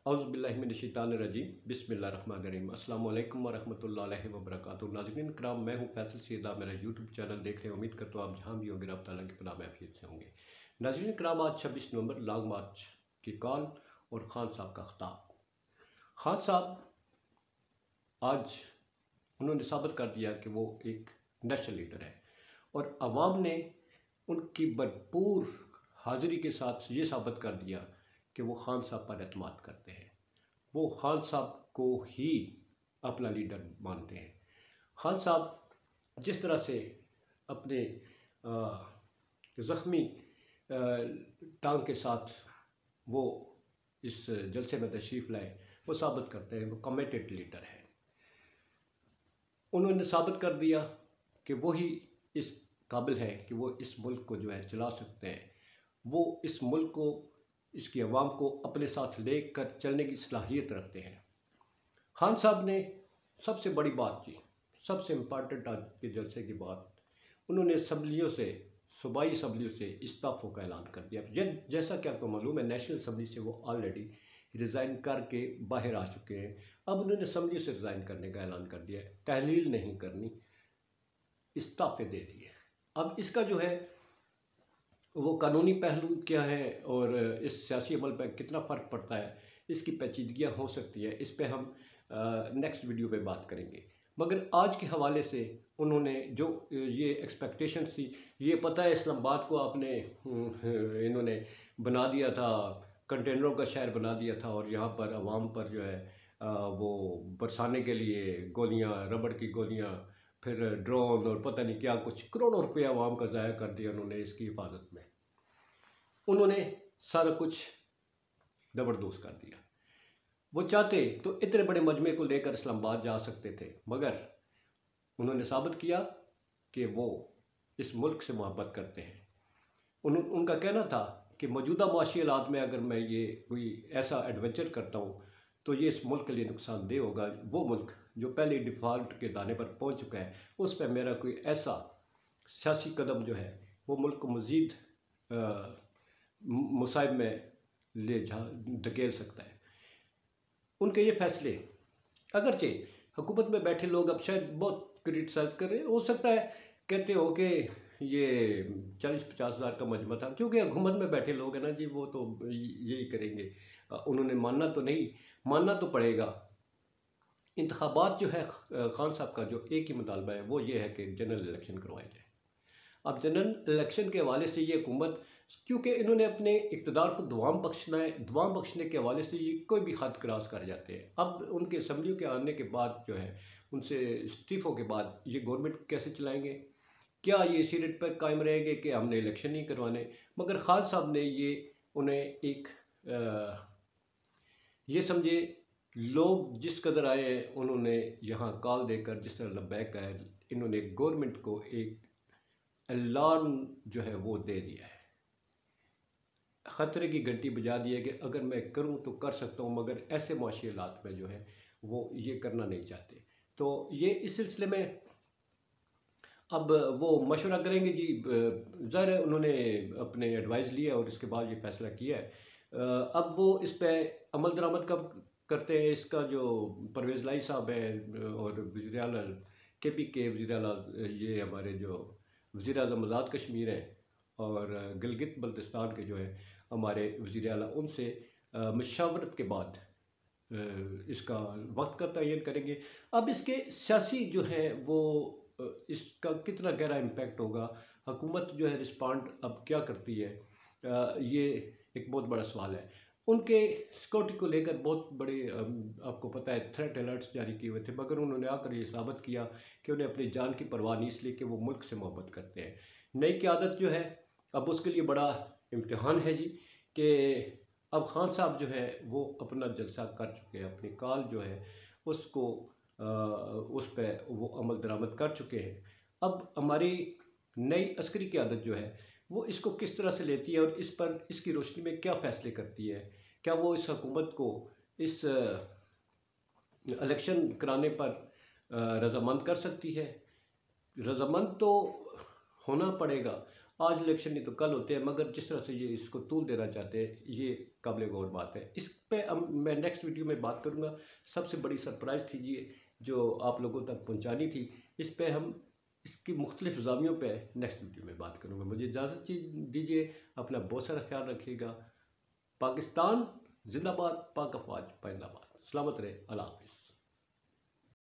औज़ुबिल्लाहिमिनश्शैतानिर्रजीम बिस्मिल्लाहिर्रहमानिर्रहीम अस्सलामु अलैकुम वरहमतुल्लाहि वबरकातुहू। नाज़रीन किराम, मैं हूँ फैसल सैयदा। मेरा यूट्यूब चैनल देख रहे हैं। उम्मीद करता हूँ आप जहाँ भी होंगे रब ताला की पनाह में आफियत से होंगे। नाज़रीन किराम, आज 26 नवंबर लॉन्ग मार्च की कॉल और खान साहब का खिताब। खान साहब आज उन्होंने साबित कर दिया कि वो एक नेशनल लीडर है और आवाम ने उनकी भरपूर हाज़िरी के साथ ये साबित कर दिया कि वो खान साहब पर एतमाद करते हैं। वो खान साहब को ही अपना लीडर मानते हैं। खान साहब जिस तरह से अपने ज़ख्मी टांग के साथ वो इस जलसे में तशरीफ़ लाए, वो साबित करते हैं वो कमिटेड लीडर है। उन्होंने साबित कर दिया कि वो ही इस काबिल है कि वो इस मुल्क को जो है चला सकते हैं। वो इस मुल्क को, इसकी आवाम को अपने साथ लेकर चलने की सलाहियत रखते हैं। खान साहब ने सबसे बड़ी बात की, सबसे इम्पॉर्टेंट आज के जलसे की बात, उन्होंने असम्बलियों से, सूबाई असम्बलियों से इस्तीफ़ों का ऐलान कर दिया। जैसा कि आपको मालूम है, नेशनल असम्बली से वो ऑलरेडी रिज़ाइन करके बाहर आ चुके हैं। अब उन्होंने असम्बली से रिज़ाइन करने का ऐलान कर दिया है। तहलील नहीं करनी, इस्तीफ़े दे दिए। अब इसका जो है वो कानूनी पहलू क्या है और इस सियासी अमल पर कितना फ़र्क पड़ता है, इसकी पेचीदगियाँ हो सकती है। इस पे हम नेक्स्ट वीडियो पे बात करेंगे। मगर आज के हवाले से उन्होंने जो ये एक्सपेक्टेशन थी, ये पता है इस्लामाबाद को आपने इन्होंने बना दिया था, कंटेनरों का शहर बना दिया था और यहाँ पर आवाम पर जो है वो बरसाने के लिए गोलियाँ, रबड़ की गोलियाँ, फिर ड्रोन और पता नहीं क्या कुछ करोड़ों रुपये आवाम का ज़ाया कर दिया उन्होंने इसकी हिफाजत में। उन्होंने सारा कुछ ज़बरदोस्त कर दिया। वो चाहते तो इतने बड़े मजमे को लेकर इस्लामाबाद जा सकते थे, मगर उन्होंने साबित किया कि वो इस मुल्क से मोहब्बत करते हैं। उनका कहना था कि मौजूदा माशी हालात में अगर मैं ये कोई ऐसा एडवेंचर करता हूँ तो ये इस मुल्क के लिए नुकसानदेह होगा। वो मुल्क जो पहले डिफ़ॉल्ट के दाने पर पहुँच चुका है, उस पर मेरा कोई ऐसा सियासी कदम जो है वो मुल्क को मज़ीद मुसाइब में ले जा धकेल सकता है। उनके ये फैसले, अगरचे हुकूमत में बैठे लोग अब शायद बहुत क्रिटिसाइज़ कर रहे हैं, हो सकता है कहते हो कि ये 40-50 हज़ार का मजमा था, क्योंकि हुकूमत में बैठे लोग हैं ना जी, वो तो यही करेंगे। उन्होंने मानना तो नहीं, मानना तो पड़ेगा। इंतखाबात जो है खान साहब का जो एक ही मुतालबा है वो ये है कि जनरल इलेक्शन करवाए जाए। अब जनरल इलेक्शन के हवाले से ये हुकूमत, क्योंकि इन्होंने अपने इक़्तिदार को दुआम बख्शना है, दुआम बख्शने के हवाले से ये कोई भी हद क्रॉस कर जाते हैं। अब उनके असम्बलियों के आने के बाद जो है, उनसे इस्तीफ़ों के बाद ये गवर्नमेंट कैसे चलाएंगे? क्या ये इसी रेट पर कायम रहेंगे कि हमने इलेक्शन नहीं करवाने? मगर खान साहब ने ये उन्हें एक ये समझे, लोग जिस कदर आए हैं उन्होंने यहाँ कॉल देकर जिस तरह लब्बैक कहा है, इन्होंने गवर्नमेंट को एक अलार्म जो है वो दे दिया है, ख़तरे की घंटी बजा दी है कि अगर मैं करूं तो कर सकता हूं, मगर ऐसे मुआशी हालात में जो है वो ये करना नहीं चाहते। तो ये इस सिलसिले में अब वो मशवरा करेंगे जी। ज़ाहिर है उन्होंने अपने एडवाइस लिया और इसके बाद ये फ़ैसला किया है। अब वो इस पर अमल दरामद कब करते हैं, इसका जो परवेज़ लाई साहब हैं और वज़ीर आला KP के वज़ीर आला, ये हमारे जो वज़ीर आज़म आज़ाद कश्मीर हैं और गिलगित बल्तिस्तान के जो है हमारे वज़ीर आला, उनसे मशावरत के बाद इसका वक्त का तयन करेंगे। अब इसके सियासी जो है वो इसका कितना गहरा इम्पैक्ट होगा, हुकूमत जो है रिस्पॉन्ड अब क्या करती है, ये एक बहुत बड़ा सवाल है। उनके सिक्योरिटी को लेकर बहुत बड़े आपको पता है थ्रेट अलर्ट्स जारी किए हुए थे, मगर उन्होंने आकर ये साबित किया कि उन्हें अपनी जान की परवाह नहीं, इसलिए कि वो मुल्क से मोहब्बत करते हैं। नई क़यादत जो है अब उसके लिए बड़ा इम्तिहान है जी, कि अब खान साहब जो है वो अपना जलसा कर चुके हैं, अपनी कॉल जो है उसको उस पर वो अमल दरामद कर चुके हैं। अब हमारी नई अस्करी क़यादत जो है वो इसको किस तरह से लेती है और इस पर, इसकी रोशनी में क्या फ़ैसले करती है? क्या वो इस हुकूमत को इस इलेक्शन कराने पर रज़ामंद कर सकती है? रज़ामंद तो होना पड़ेगा। आज इलेक्शन नहीं तो कल होते हैं, मगर जिस तरह से ये इसको तूल देना चाहते हैं, ये काबिल गौर बात है। इस पे मैं नेक्स्ट वीडियो में बात करूँगा। सबसे बड़ी सरप्राइज़ थी ये, जो आप लोगों तक पहुँचानी थी। इस पे हम इसकी मुख्तलिफ ज़ावियों पे नेक्स्ट वीडियो में बात करूँगा। मुझे इजाज़त दीजिए, अपना बहुत सारा ख्याल रखिएगा। पाकिस्तान जिंदाबाद, पाक अफवाज जिंदाबाद। सलामत रहे, अल्लाह हाफ़िज़।